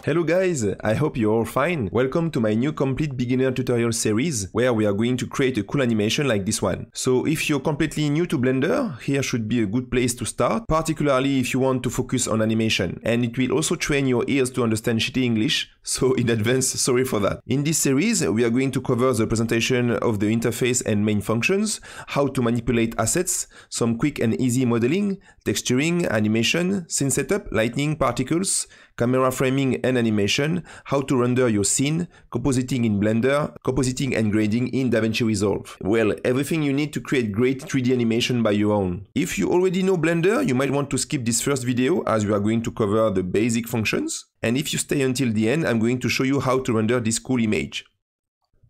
Hello guys, I hope you're all fine. Welcome to my new complete beginner tutorial series where we are going to create a cool animation like this one. So if you're completely new to Blender, here should be a good place to start, particularly if you want to focus on animation. And it will also train your ears to understand shitty English, so in advance, sorry for that. In this series, we are going to cover the presentation of the interface and main functions, how to manipulate assets, some quick and easy modeling, texturing, animation, scene setup, lighting, particles, camera framing and animation, how to render your scene, compositing in Blender, compositing and grading in DaVinci Resolve. Well, everything you need to create great 3D animation by your own. If you already know Blender, you might want to skip this first video as we are going to cover the basic functions. And if you stay until the end, I'm going to show you how to render this cool image.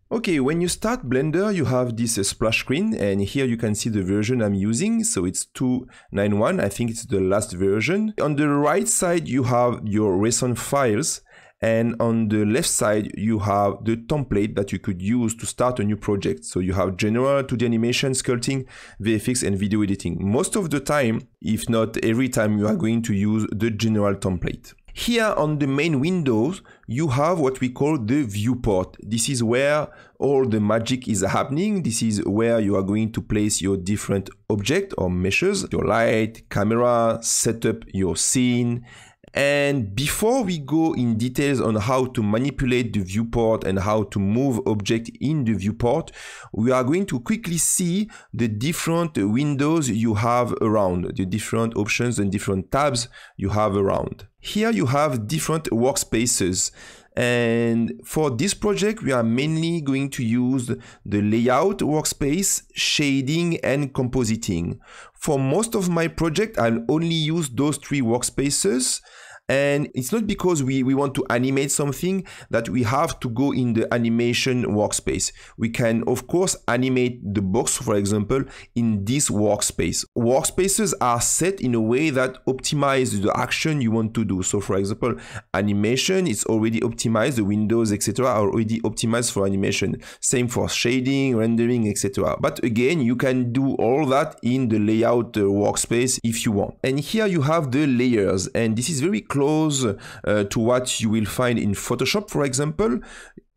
Okay, when you start Blender, you have this splash screen, and here you can see the version I'm using. So it's 291, I think it's the last version. On the right side, you have your recent files, and on the left side, you have the template that you could use to start a new project. So you have general 2D animation, sculpting, VFX, and video editing. Most of the time, if not every time, you are going to use the general template. Here on the main windows, you have what we call the viewport. This is where all the magic is happening. This is where you are going to place your different objects or meshes, your light, camera, set up your scene. And before we go in details on how to manipulate the viewport and how to move objects in the viewport, we are going to quickly see the different windows you have around, the different options and different tabs you have around. Here you have different workspaces. And for this project, we are mainly going to use the layout workspace, shading, and compositing. For most of my project, I'll only use those three workspaces. And it's not because we want to animate something that we have to go in the animation workspace. We can, of course, animate the box, for example, in this workspace. Workspaces are set in a way that optimize the action you want to do. So, for example, animation is already optimized. The windows, etc., are already optimized for animation. Same for shading, rendering, etc. But again, you can do all that in the layout workspace if you want. And here you have the layers, and this is very close to what you will find in Photoshop, for example.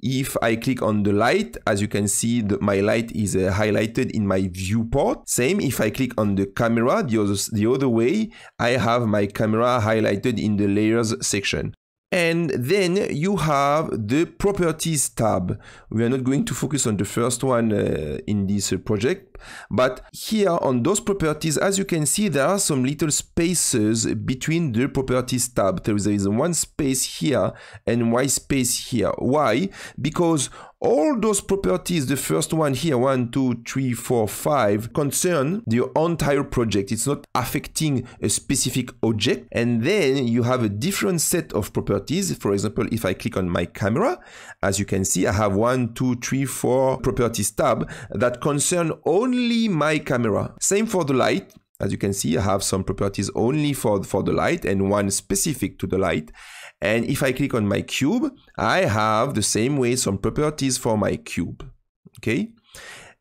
If I click on the light, as you can see, my light is highlighted in my viewport. Same if I click on the camera, the other way, I have my camera highlighted in the layers section. And then you have the properties tab. We are not going to focus on the first one in this project, but here on those properties, as you can see, there are some little spaces between the properties tab. There is one space here and one space here. Why? Because all those properties, the first one here, 1, 2, 3, 4, 5, concern the entire project. It's not affecting a specific object. And then you have a different set of properties. For example, if I click on my camera, as you can see, I have 1, 2, 3, 4 properties tab that concern only my camera. Same for the light. As you can see, I have some properties only for the light and one specific to the light. And if I click on my cube, I have the same way some properties for my cube. Okay.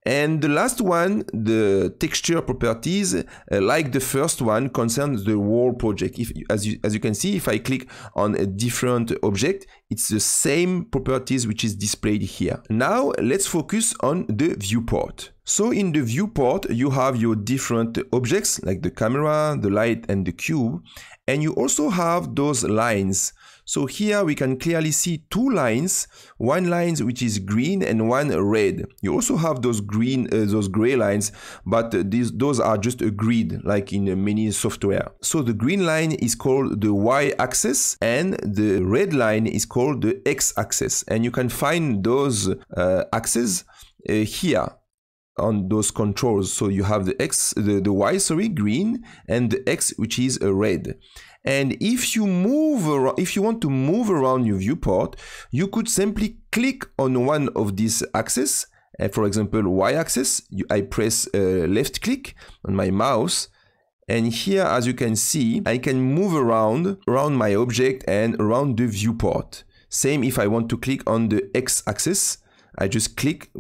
And the last one, the texture properties, like the first one, concerns the whole project. As you can see, if I click on a different object, it's the same properties which is displayed here. Now, let's focus on the viewport. So in the viewport, you have your different objects like the camera, the light, and the cube. And you also have those lines. So here we can clearly see two lines, one line which is green and one red. You also have those gray lines, but those are just a grid like in many software. So the green line is called the y-axis and the red line is called the x-axis. And you can find those axes here on those controls. So you have the y, green, and the x, which is red. And if you want to move around your viewport, you could simply click on one of these axes. For example, y-axis, I press left click on my mouse. And here, as you can see, I can move around my object and around the viewport. Same if I want to click on the x-axis, I just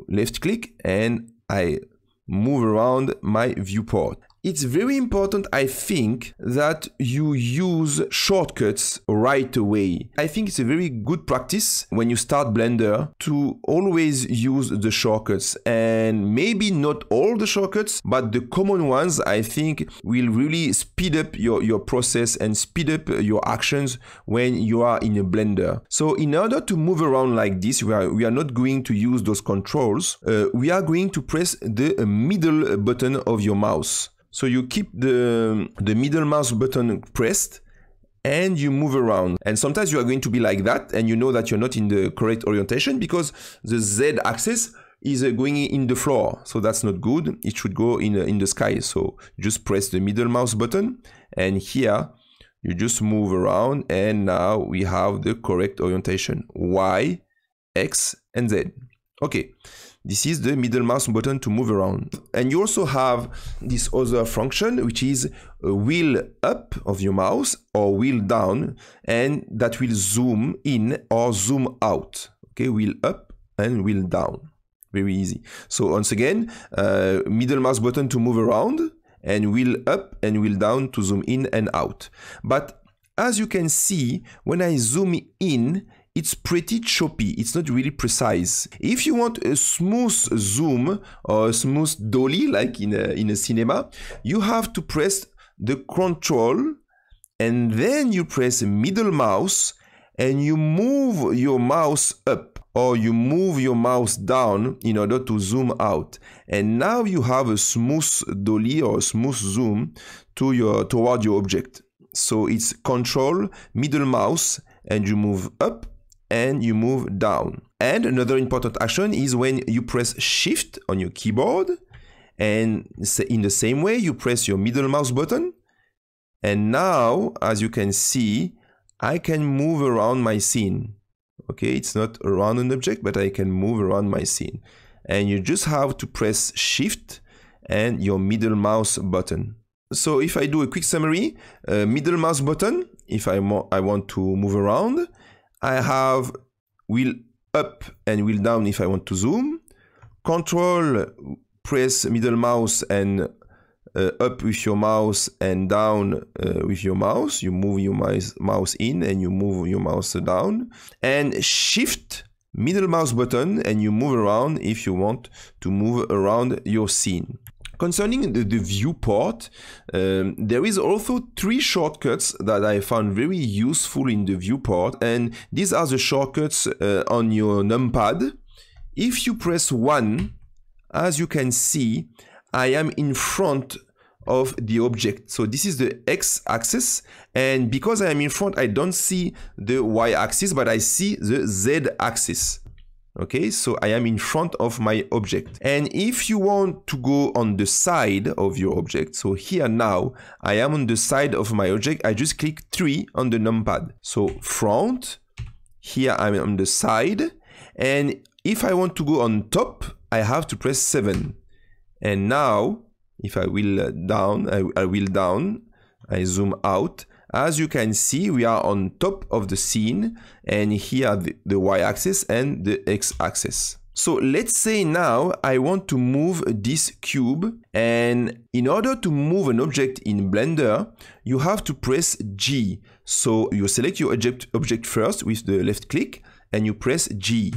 left click, and I move around my viewport. it's very important, I think, that you use shortcuts right away. I think it's a very good practice when you start Blender to always use the shortcuts, and maybe not all the shortcuts, but the common ones I think will really speed up your process and speed up your actions when you are in a Blender. So in order to move around like this, we are not going to use those controls. We are going to press the middle button of your mouse. So you keep the middle mouse button pressed and you move around. And sometimes you are going to be like that and you know that you're not in the correct orientation because the Z axis is going in the floor. So that's not good. It should go in the sky. So just press the middle mouse button and here you just move around and now we have the correct orientation. Y, X and Z. Okay. This is the middle mouse button to move around. And you also have this other function, which is wheel up of your mouse or wheel down, and that will zoom in or zoom out. Okay, wheel up and wheel down. Very easy. So once again, middle mouse button to move around and wheel up and wheel down to zoom in and out. But as you can see, when I zoom in, it's pretty choppy, it's not really precise. If you want a smooth zoom or a smooth dolly like in a cinema, you have to press the control and then you press middle mouse and you move your mouse up or you move your mouse down in order to zoom out. And now you have a smooth dolly or a smooth zoom toward your object. So it's control, middle mouse, and you move up and you move down. And another important action is when you press Shift on your keyboard and in the same way you press your middle mouse button, and now as you can see I can move around my scene. Okay, it's not around an object but I can move around my scene, and you just have to press Shift and your middle mouse button. So if I do a quick summary, middle mouse button if I want to move around, I have wheel up and wheel down if I want to zoom. Control, press middle mouse and up with your mouse and down with your mouse. You move your mouse in and you move your mouse down. And Shift, middle mouse button, and you move around if you want to move around your scene. Concerning the viewport, there is also 3 shortcuts that I found very useful in the viewport, and these are the shortcuts on your numpad. If you press 1, as you can see, I am in front of the object. So this is the x-axis, and because I am in front, I don't see the y-axis, but I see the z-axis. Okay, so I am in front of my object. And if you want to go on the side of your object, so here now, I am on the side of my object, I just click 3 on the numpad. So front, here I'm on the side, and if I want to go on top, I have to press 7. And now, if I will down, I will down, I zoom out. As you can see, we are on top of the scene, and here the y-axis and the x-axis. So let's say now I want to move this cube, and in order to move an object in Blender, you have to press G. So you select your object first with the left click, and you press G.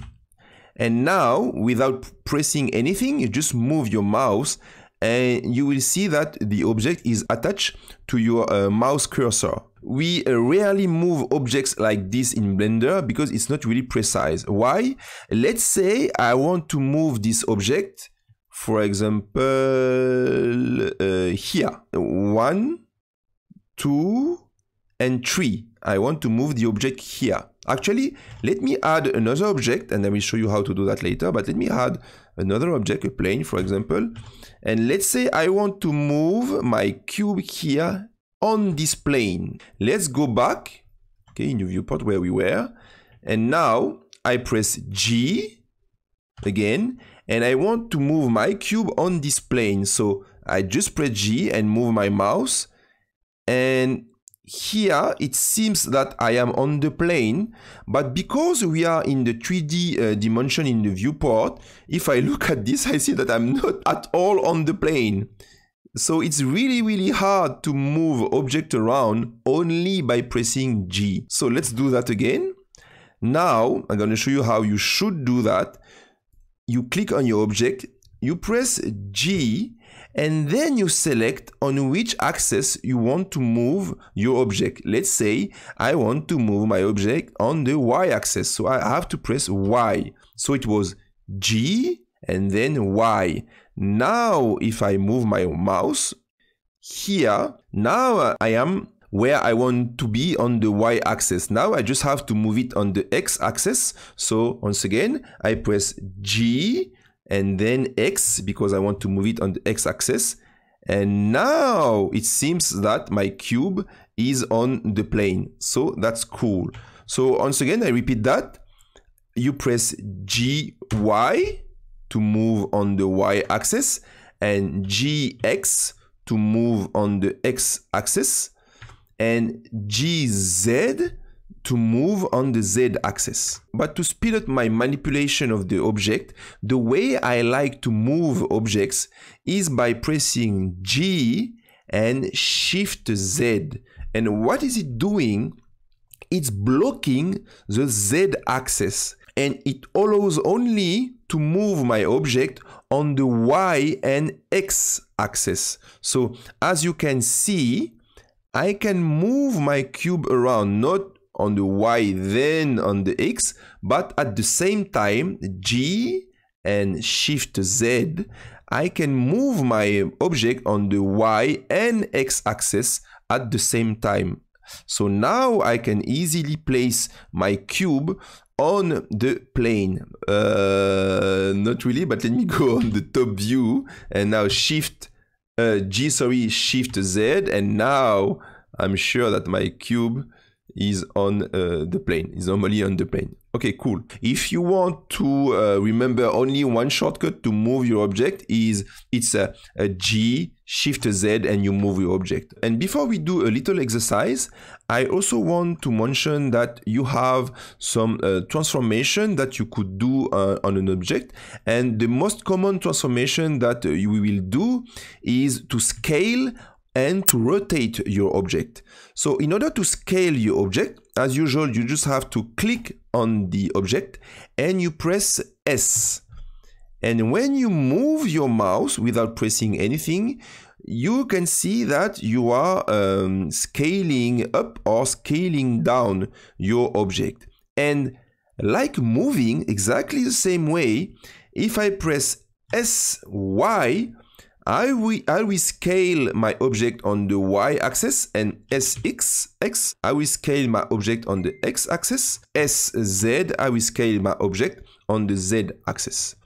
And now, without pressing anything, you just move your mouse, and you will see that the object is attached to your mouse cursor. We rarely move objects like this in Blender because it's not really precise. Why? Let's say I want to move this object, for example, here. 1, 2, and 3. I want to move the object here. Actually, let me add another object, and I will show you how to do that later, but let me add another object, a plane, for example. And let's say I want to move my cube here on this plane. Let's go back, okay, in the viewport where we were. And now I press G again, and I want to move my cube on this plane. So I just press G and move my mouse, and here it seems that I am on the plane, but because we are in the 3D dimension in the viewport, if I look at this, I see that I'm not at all on the plane. So it's really hard to move object around only by pressing G. So let's do that again. Now I'm going to show you how you should do that. You click on your object, you press G, and then you select on which axis you want to move your object. Let's say I want to move my object on the Y-axis, so I have to press Y. So it was G and then Y. Now if I move my mouse here, now I am where I want to be on the Y-axis. Now I just have to move it on the X-axis. So once again, I press G and then X because I want to move it on the X-axis. And now it seems that my cube is on the plane. So that's cool. So once again, I repeat that. You press GY to move on the Y-axis and GX to move on the X-axis and GZ to move on the Z-axis. But to speed up my manipulation of the object, the way I like to move objects is by pressing G and Shift Z. And what is it doing? It's blocking the Z-axis, and it allows only to move my object on the Y and X-axis. So as you can see, I can move my cube around, not on the Y then on the X, but at the same time, G and Shift Z, I can move my object on the Y and X axis at the same time. So now I can easily place my cube on the plane. Not really, but let me go on the top view and now Shift Z, and now I'm sure that my cube is on the plane, is normally on the plane. Okay, cool. If you want to remember only one shortcut to move your object, it's a G, Shift Z, and you move your object. And before we do a little exercise, I also want to mention that you have some transformation that you could do on an object. And the most common transformation that we will do is to scale and to rotate your object. So in order to scale your object, as usual, you just have to click on the object and you press S. And when you move your mouse without pressing anything, you can see that you are scaling up or scaling down your object. And like moving exactly the same way, if I press SY, I will scale my object on the Y-axis, and SX, I will scale my object on the X-axis. SZ, I will scale my object on the Z-axis.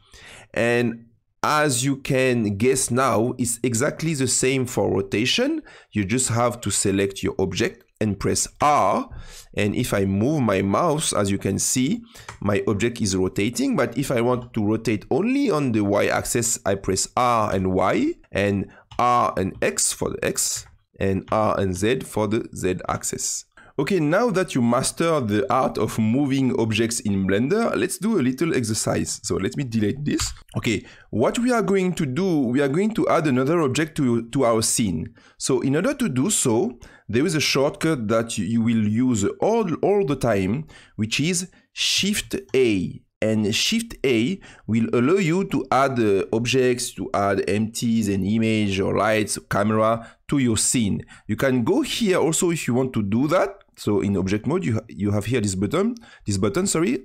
And as you can guess now, it's exactly the same for rotation. You just have to select your object and press R. And if I move my mouse, as you can see, my object is rotating. But if I want to rotate only on the Y-axis, I press R and Y, and R and X for the X, and R and Z for the Z-axis. Okay, now that you master the art of moving objects in Blender, let's do a little exercise. So let me delete this. Okay, what we are going to do, we are going to add another object to our scene. So in order to do so, there is a shortcut that you will use all the time, which is Shift A. And Shift A will allow you to add objects, to add empties, an image or lights, camera to your scene. You can go here also if you want to do that. So in object mode, you have here this button,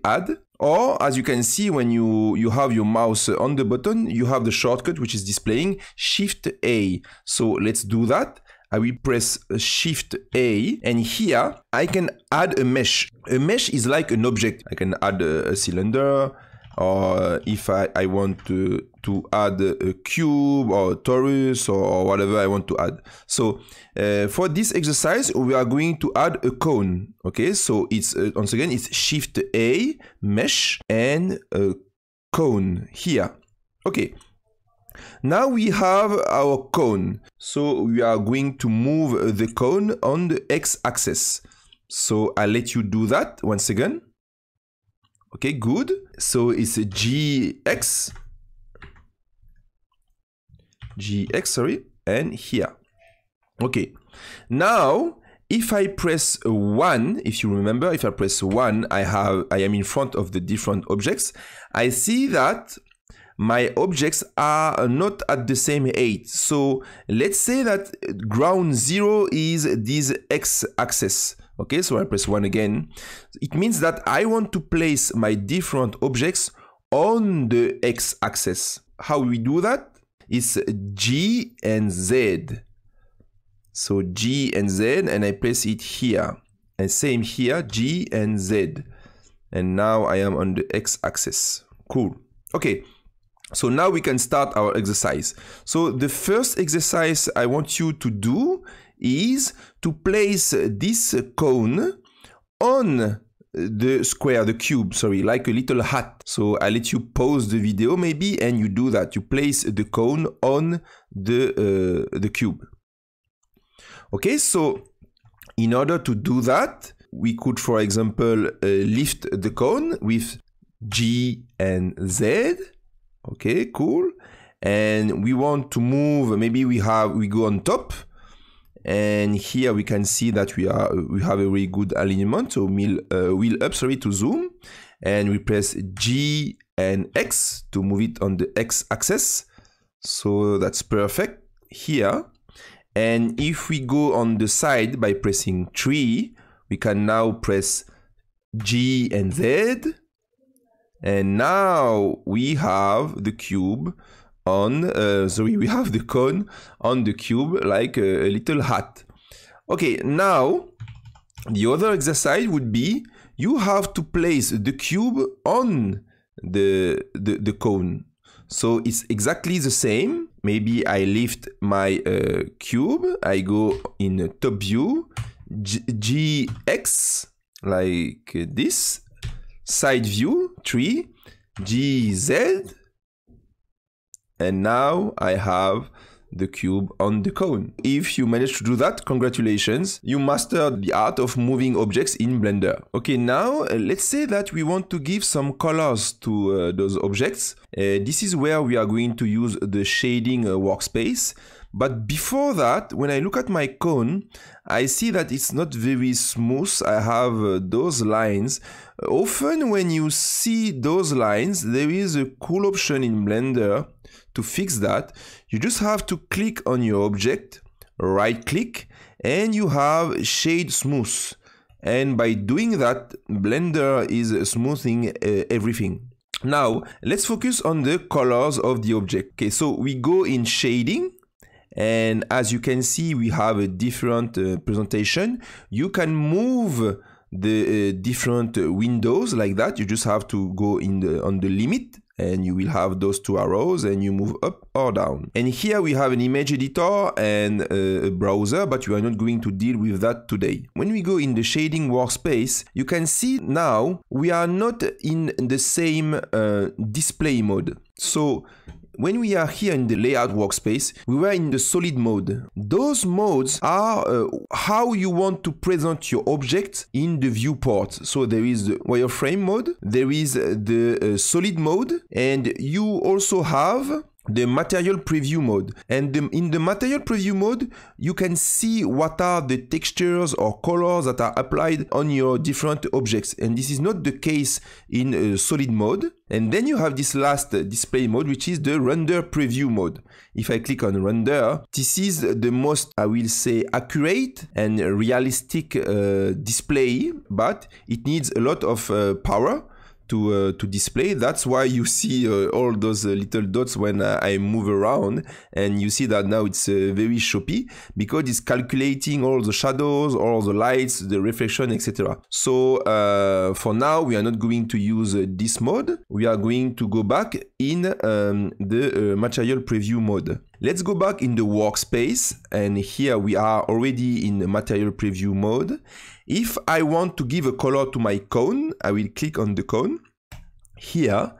add. Or as you can see, when you have your mouse on the button, you have the shortcut which is displaying Shift A. So let's do that. I will press Shift A, and here I can add a mesh. A mesh is like an object. I can add a cylinder, or if I want to add a cube or a torus or whatever I want to add. So for this exercise, we are going to add a cone. Okay, so it's once again, it's Shift A, mesh, and a cone here. Okay. Now we have our cone. So we are going to move the cone on the X-axis. So I'll let you do that once again. Okay, good. So it's a GX, sorry. and here. Okay, now if I press 1, if you remember, if I press 1, I am in front of the different objects. I see that my objects are not at the same height. So let's say that ground 0 is this x-axis. Okay, so I press 1 again. It means that I want to place my different objects on the x-axis. How we do that? It's G and Z. So G and Z, and I place it here. And same here, G and Z. And now I am on the x-axis. Cool. Okay. So now we can start our exercise. So the first exercise I want you to do is to place this cone on the square, the cube, sorry, like a little hat. So I let you pause the video maybe, and you do that. You place the cone on the cube. Okay, so in order to do that, we could, for example, lift the cone with G and Z. Okay, cool. And we want to move, maybe we go on top, and here we can see that we have a really good alignment. So wheel up, sorry, to zoom, and we press G and X to move it on the X axis. So that's perfect here. And if we go on the side by pressing 3, we can now press G and Z. And now we have the cube on, we have the cone on the cube like a little hat. Okay, now the other exercise would be you have to place the cube on the cone. So it's exactly the same. Maybe I lift my cube, I go in top view, GX, like this. Side view 3, GZ, and now I have the cube on the cone. If you managed to do that, congratulations, you mastered the art of moving objects in Blender. Okay, now let's say that we want to give some colors to those objects. This is where we are going to use the shading workspace. But before that, when I look at my cone, I see that it's not very smooth. I have those lines. Often when you see those lines, there is a cool option in Blender to fix that. You just have to click on your object, right click, and you have Shade Smooth. And by doing that, Blender is smoothing everything. Now, let's focus on the colors of the object. Okay, so we go in shading. And as you can see, we have a different presentation. You can move the different windows like that. You just have to go on the limit, and you will have those 2 arrows, and you move up or down. And here we have an image editor and a browser, but we are not going to deal with that today. When we go in the shading workspace, you can see now we are not in the same display mode. So when we are here in the layout workspace, we were in the solid mode. Those modes are how you want to present your object in the viewport. So there is the wireframe mode, there is the solid mode, and you also have the material preview mode. And in the material preview mode, you can see what are the textures or colors that are applied on your different objects. And this is not the case in solid mode. And then you have this last display mode, which is the render preview mode. If I click on render, this is the most, I will say, accurate and realistic display, but it needs a lot of power to display. That's why you see all those little dots when I move around, and you see that now it's very choppy because it's calculating all the shadows, all the lights, the reflection, etc. So for now, we are not going to use this mode. We are going to go back in the material preview mode. Let's go back in the workspace, and here we are already in the material preview mode. If I want to give a color to my cone, I will click on the cone here,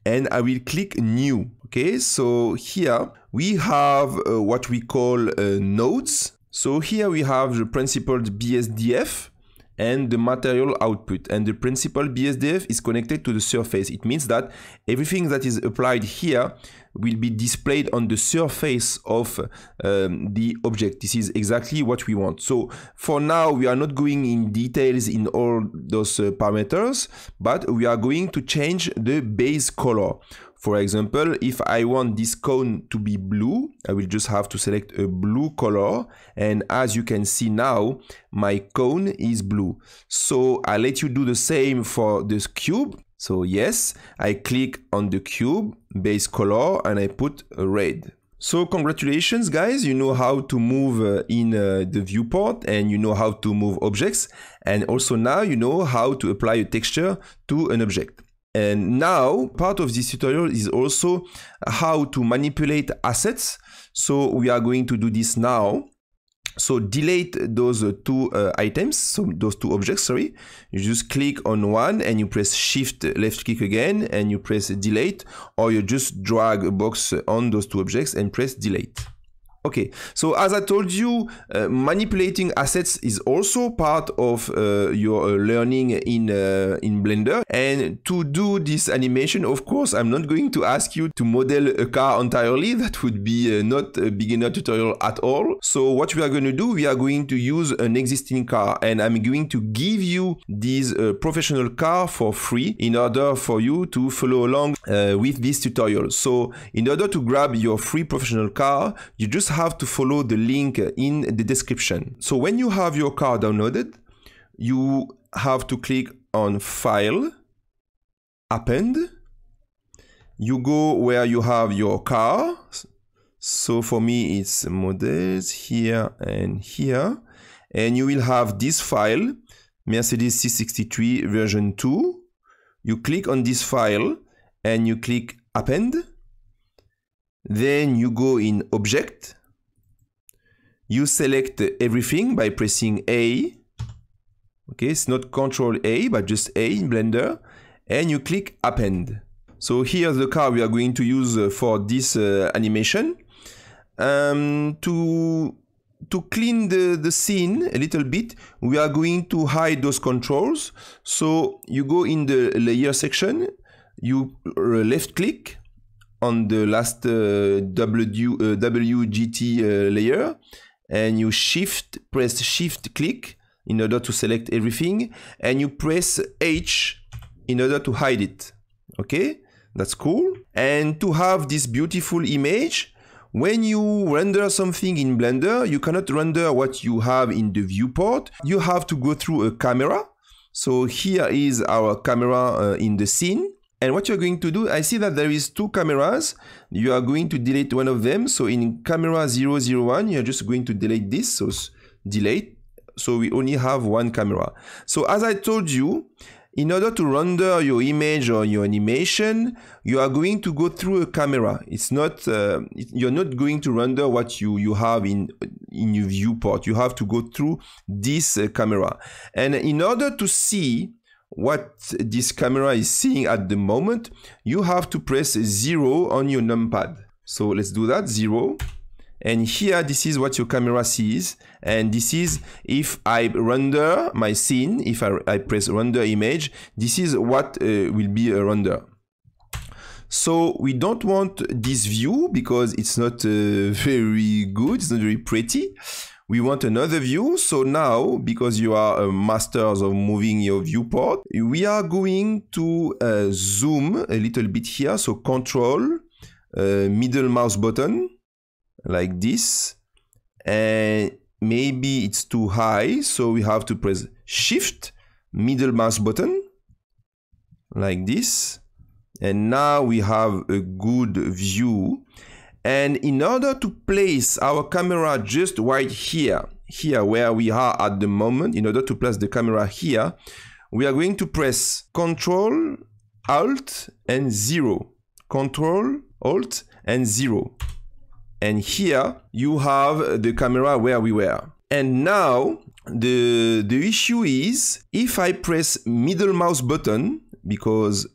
and I will click new. Okay, so here we have what we call nodes. So here we have the principled BSDF, and the material output. And the principal BSDF is connected to the surface. It means that everything that is applied here will be displayed on the surface of the object. This is exactly what we want. So for now, we are not going in details in all those parameters, but we are going to change the base color. For example, if I want this cone to be blue, I will just have to select a blue color. And as you can see now, my cone is blue. So I let you do the same for this cube. So yes, I click on the cube, base color, and I put red. So congratulations guys, you know how to move in the viewport, and you know how to move objects. And also now you know how to apply a texture to an object. And now part of this tutorial is also how to manipulate assets. So we are going to do this now. So delete those two items, so those two objects, sorry. You just click on one and you press shift left click again and you press delete, or you just drag a box on those two objects and press delete. Okay, so as I told you, manipulating assets is also part of your learning in Blender. And to do this animation, of course, I'm not going to ask you to model a car entirely. That would be not a beginner tutorial at all. So what we are going to do, we are going to use an existing car, and I'm going to give you this professional car for free in order for you to follow along with this tutorial. So in order to grab your free professional car, you just have to follow the link in the description. So when you have your car downloaded, you have to click on File, Append. You go where you have your car. So for me, it's Models here and here. And you will have this file, Mercedes C63 version 2. You click on this file and you click Append. Then you go in Object. You select everything by pressing A. Okay, it's not Control A, but just A in Blender. And you click Append. So here's the car we are going to use for this animation. To clean the scene a little bit, we are going to hide those controls. So you go in the layer section, you left click on the last WGT layer, and you press shift click in order to select everything, and you press H in order to hide it. Okay, that's cool. And to have this beautiful image, when you render something in Blender, you cannot render what you have in the viewport. You have to go through a camera. So here is our camera in the scene. And what you're going to do, I see that there is two cameras. You are going to delete one of them. So in camera 001, you're just going to delete this. So delete. So we only have one camera. So as I told you, in order to render your image or your animation, you are going to go through a camera. It's not, you're not going to render what you have in your viewport. You have to go through this camera. And in order to see what this camera is seeing at the moment, you have to press 0 on your numpad. So let's do that, 0. And here, this is what your camera sees. And this is if I render my scene, if I press render image, this is what will be a render. So we don't want this view because it's not very good, it's not very pretty. We want another view. So now, because you are masters of moving your viewport, we are going to zoom a little bit here. So Control, middle mouse button, like this. And maybe it's too high, so we have to press Shift, middle mouse button, like this. And now we have a good view. And in order to place our camera just right here where we are at the moment, in order to place the camera here, we are going to press Control, Alt, and 0. Control, Alt, and 0. And here you have the camera where we were. And now the issue is, if I press middle mouse button, because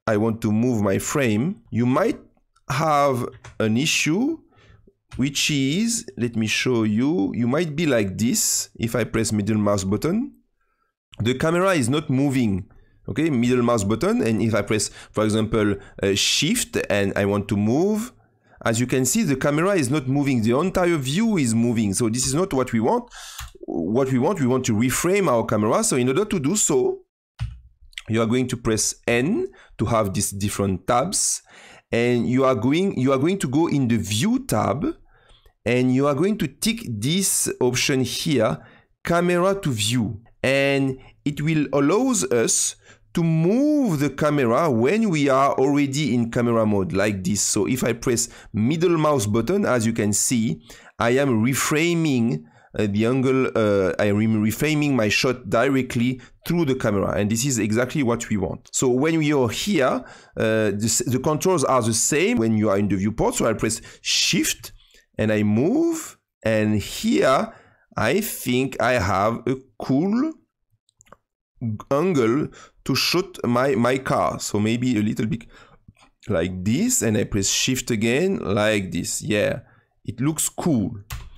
I want to move my frame, you might have an issue, which is, let me show you, you might be like this if I press middle mouse button. the camera is not moving. Okay, middle mouse button, and if I press, for example, Shift and I want to move, as you can see, the camera is not moving. The entire view is moving. So this is not what we want. What we want to reframe our camera. So in order to do so, you are going to press N to have these different tabs, and you are going to go in the View tab, and you are going to tick this option here, Camera to View, and it will allows us to move the camera when we are already in camera mode, like this. So if I press middle mouse button, as you can see, I am reframing the angle, I am reframing my shot directly through the camera, and this is exactly what we want. So when we are here, the controls are the same when you are in the viewport. So I press Shift and I move, and here I think I have a cool angle to shoot my car. So maybe a little bit like this, and I press Shift again like this. Yeah, it looks cool.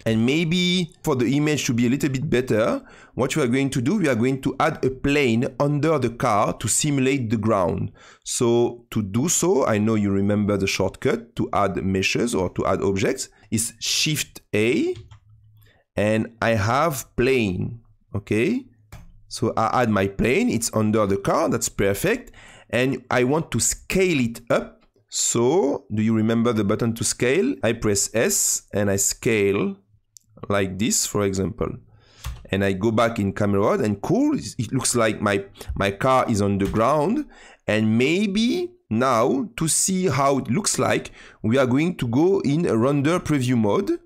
And maybe for the image to be a little bit better, what we are going to do, we are going to add a plane under the car to simulate the ground. So to do so, I know you remember the shortcut to add meshes or to add objects is Shift A, and I have plane. Okay, so I add my plane, it's under the car, that's perfect. And I want to scale it up. So do you remember the button to scale? I press S and I scale like this, for example, and I go back in camera mode, and cool, it looks like my car is on the ground. And maybe now, to see how it looks like, we are going to go in a render preview mode.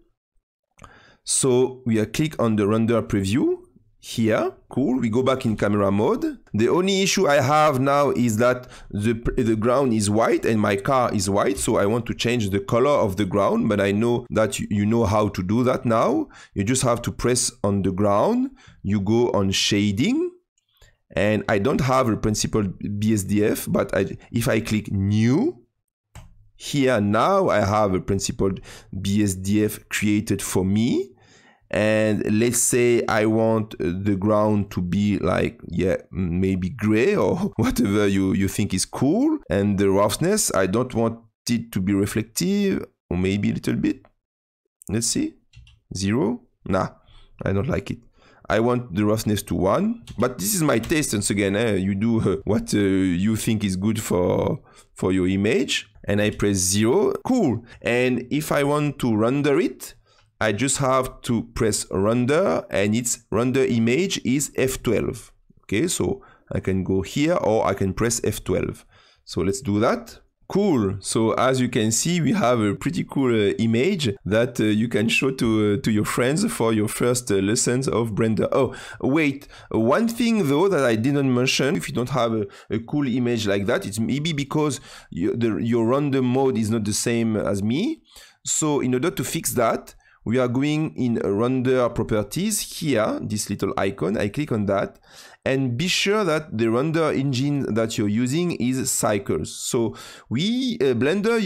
So we are click on the render preview here. Cool, we go back in camera mode. The only issue I have now is that the ground is white and my car is white, so I want to change the color of the ground, but I know that you know how to do that now. You just have to press on the ground, you go on shading, and I don't have a principled BSDF, but if I click new, here now I have a principled BSDF created for me. And let's say I want the ground to be like, yeah, maybe gray or whatever you think is cool. And the roughness, I don't want it to be reflective, or maybe a little bit. Let's see. 0. Nah, I don't like it. I want the roughness to 1. But this is my taste. Once again, you do what you think is good for your image. And I press 0. Cool. And if I want to render it, I just have to press render, and its render image is F12. Okay, so I can go here or I can press F12. So let's do that. Cool. So as you can see, we have a pretty cool image that you can show to your friends for your first lessons of Blender. Oh, wait. One thing though that I didn't mention, if you don't have a cool image like that, it's maybe because your render mode is not the same as me. So in order to fix that, we are going in render properties here, this little icon. I click on that, and be sure that the render engine that you're using is Cycles. So we Blender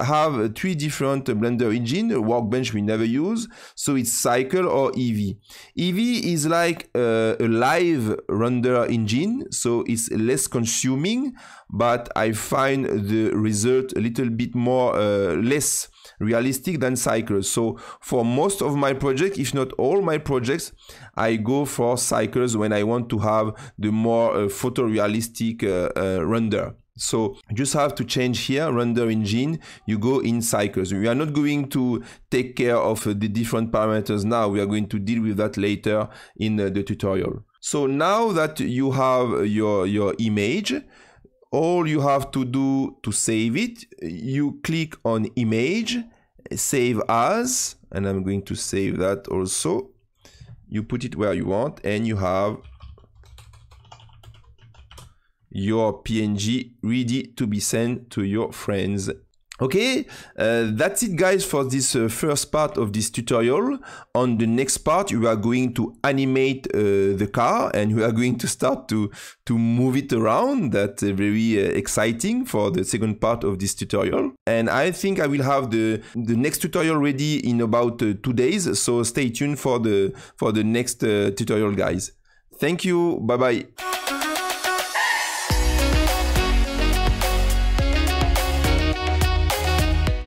have 3 different Blender engine. Workbench we never use, so it's Cycle or Eevee. Eevee is like a live render engine, so it's less consuming, but I find the result a little bit more less realistic than Cycles. So for most of my projects, if not all my projects, I go for Cycles when I want to have the more photorealistic render. So you just have to change here, render engine, you go in Cycles. We are not going to take care of the different parameters now. We are going to deal with that later in the tutorial. So now that you have your image, all you have to do to save it, you click on image, save as, and I'm going to save that also. You put it where you want, and you have your PNG ready to be sent to your friends. Okay, that's it guys for this first part of this tutorial. On the next part, we are going to animate the car, and we are going to start to move it around. That's very exciting for the second part of this tutorial. And I think I will have the next tutorial ready in about 2 days. So stay tuned for the next tutorial, guys. Thank you, bye bye.